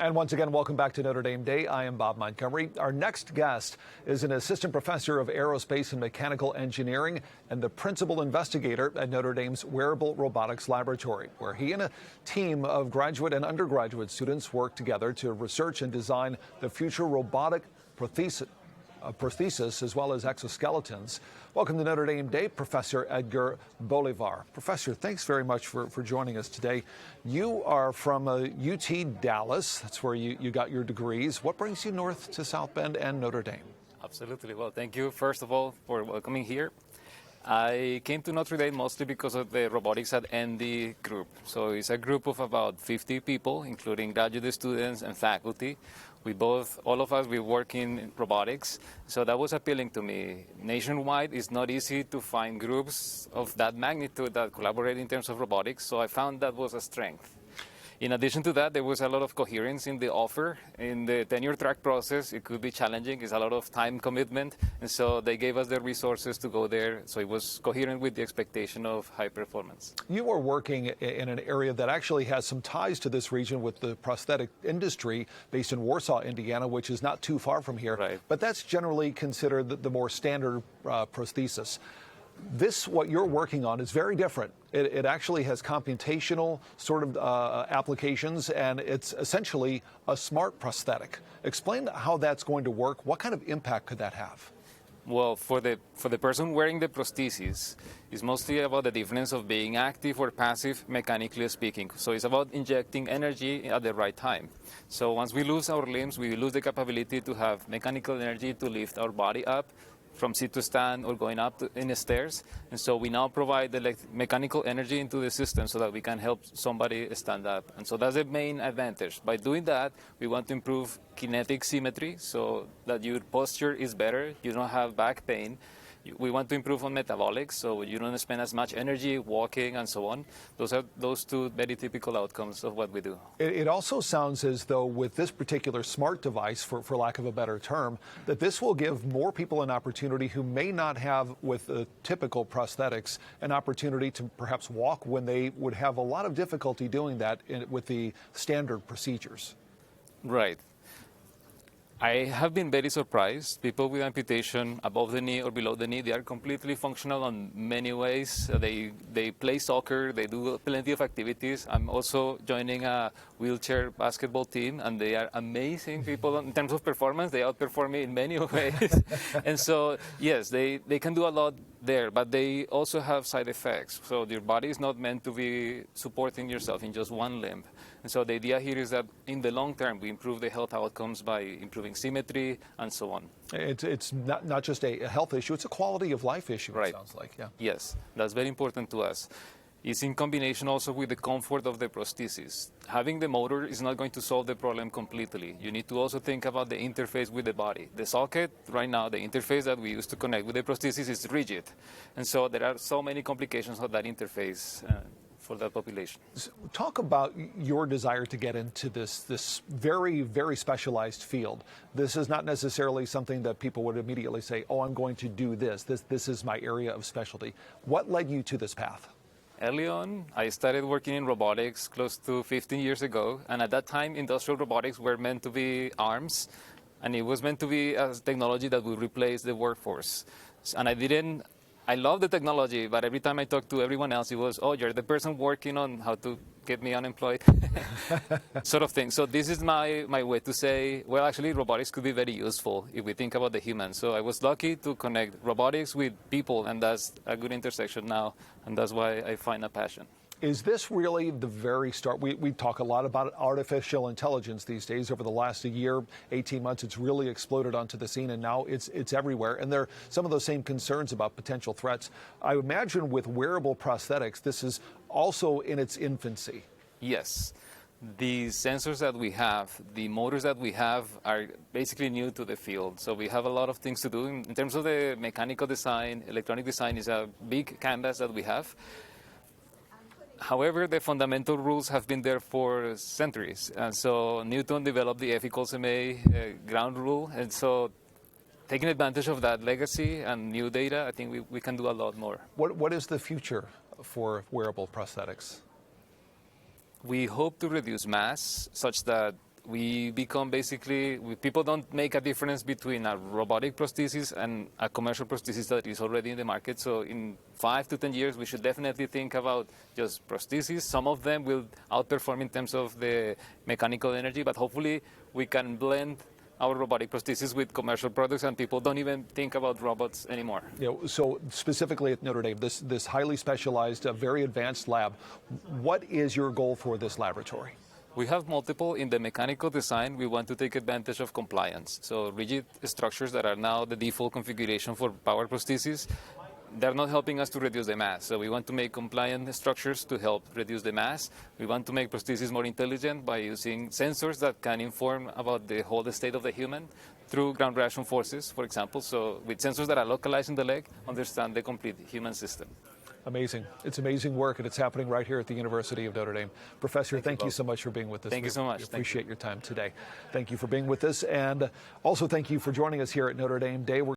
And once again, welcome back to Notre Dame Day. I am Bob Montgomery. Our next guest is an assistant professor of aerospace and mechanical engineering and the principal investigator at Notre Dame's Wearable Robotics Laboratory, where he and a team of graduate and undergraduate students work together to research and design the future robotic prosthesis as well as exoskeletons. Welcome to Notre Dame Day, Professor Edgar Bolivar. Professor, thanks very much for joining us today. You are from UT Dallas. That's where you got your degrees. What brings you north to South Bend and Notre Dame? Absolutely. Well, thank you, first of all, for welcoming here. I came to Notre Dame mostly because of the Robotics at ND group. So it's a group of about 50 people, including graduate students and faculty. All of us, we work in robotics, so that was appealing to me. Nationwide, it's not easy to find groups of that magnitude that collaborate in terms of robotics, so I found that was a strength. In addition to that, there was a lot of coherence in the offer. In the tenure track process, it could be challenging. It's a lot of time commitment. And so they gave us the resources to go there. So it was coherent with the expectation of high performance. You are working in an area that actually has some ties to this region with the prosthetic industry based in Warsaw, Indiana, which is not too far from here. Right. But that's generally considered the more standard prosthesis. What you're working on is very different. It actually has computational sort of applications, and it's essentially a smart prosthetic. Explain how that's going to work. What kind of impact could that have? Well, for the person wearing the prosthesis, it's mostly about the difference of being active or passive, mechanically speaking. So it's about injecting energy at the right time. So once we lose our limbs, we lose the capability to have mechanical energy to lift our body up from seat to stand or going up in the stairs. And so we now provide the mechanical energy into the system so that we can help somebody stand up. And so that's the main advantage. By doing that, we want to improve kinetic symmetry so that your posture is better, you don't have back pain. We want to improve on metabolics, so you don't spend as much energy walking and so on. Those are those two very typical outcomes of what we do. It also sounds as though with this particular smart device, for lack of a better term, that this will give more people an opportunity who may not have, with the typical prosthetics, an opportunity to perhaps walk when they would have a lot of difficulty doing that with the standard procedures. Right. I have been very surprised. People with amputation above the knee or below the knee, they are completely functional in many ways. They play soccer, they do plenty of activities. I'm also joining a wheelchair basketball team, and they are amazing people. In terms of performance, they outperform me in many ways. And so, yes, they can do a lot there, but they also have side effects. So your body is not meant to be supporting yourself in just one limb. And so the idea here is that in the long term, we improve the health outcomes by improving symmetry and so on. It's not just a health issue, it's a quality of life issue, right. It sounds like. Yeah. Yes, that's very important to us. It's in combination also with the comfort of the prosthesis. Having the motor is not going to solve the problem completely. You need to also think about the interface with the body. The socket, right now, the interface that we use to connect with the prosthesis is rigid. And so there are so many complications of that interface for that population. Talk about your desire to get into this very, very specialized field. This is not necessarily something that people would immediately say, oh, I'm going to do this. This is my area of specialty. What led you to this path? Early on, I started working in robotics close to 15 years ago. And at that time, industrial robotics were meant to be arms. And it was meant to be a technology that would replace the workforce. And I love the technology, but every time I talk to everyone else, it was, oh, you're the person working on how to get me unemployed, sort of thing. So this is my way to say, well, actually, robotics could be very useful if we think about the human. So I was lucky to connect robotics with people, and that's a good intersection now, and that's why I find a passion. Is this really the very start? We talk a lot about artificial intelligence these days. Over the last year, 18 months, it's really exploded onto the scene, and now it's everywhere. And there are some of those same concerns about potential threats. I imagine with wearable prosthetics, this is also in its infancy. Yes. The sensors that we have, the motors that we have are basically new to the field. So we have a lot of things to do. In terms of the mechanical design, electronic design is a big canvas that we have. However, the fundamental rules have been there for centuries. And so Newton developed the F equals ma ground rule. And so taking advantage of that legacy and new data, I think we can do a lot more. What is the future for wearable prosthetics? We hope to reduce mass such that we become basically, people don't make a difference between a robotic prosthesis and a commercial prosthesis that is already in the market. So in 5 to 10 years, we should definitely think about just prosthesis. Some of them will outperform in terms of the mechanical energy, but hopefully we can blend our robotic prosthesis with commercial products, and people don't even think about robots anymore. So specifically at Notre Dame, this highly specialized, very advanced lab, what is your goal for this laboratory? We have multiple. In the mechanical design, we want to take advantage of compliance. So rigid structures that are now the default configuration for power prosthesis, they're not helping us to reduce the mass. So we want to make compliant structures to help reduce the mass. We want to make prosthesis more intelligent by using sensors that can inform about the whole state of the human through ground reaction forces, for example. So with sensors that are localized in the leg, understand the complete human system. Amazing. It's amazing work, and it's happening right here at the University of Notre Dame. Professor, thank you so much for being with us. Thank you so much. We appreciate your time today. Thank you for being with us, and also thank you for joining us here at Notre Dame Day.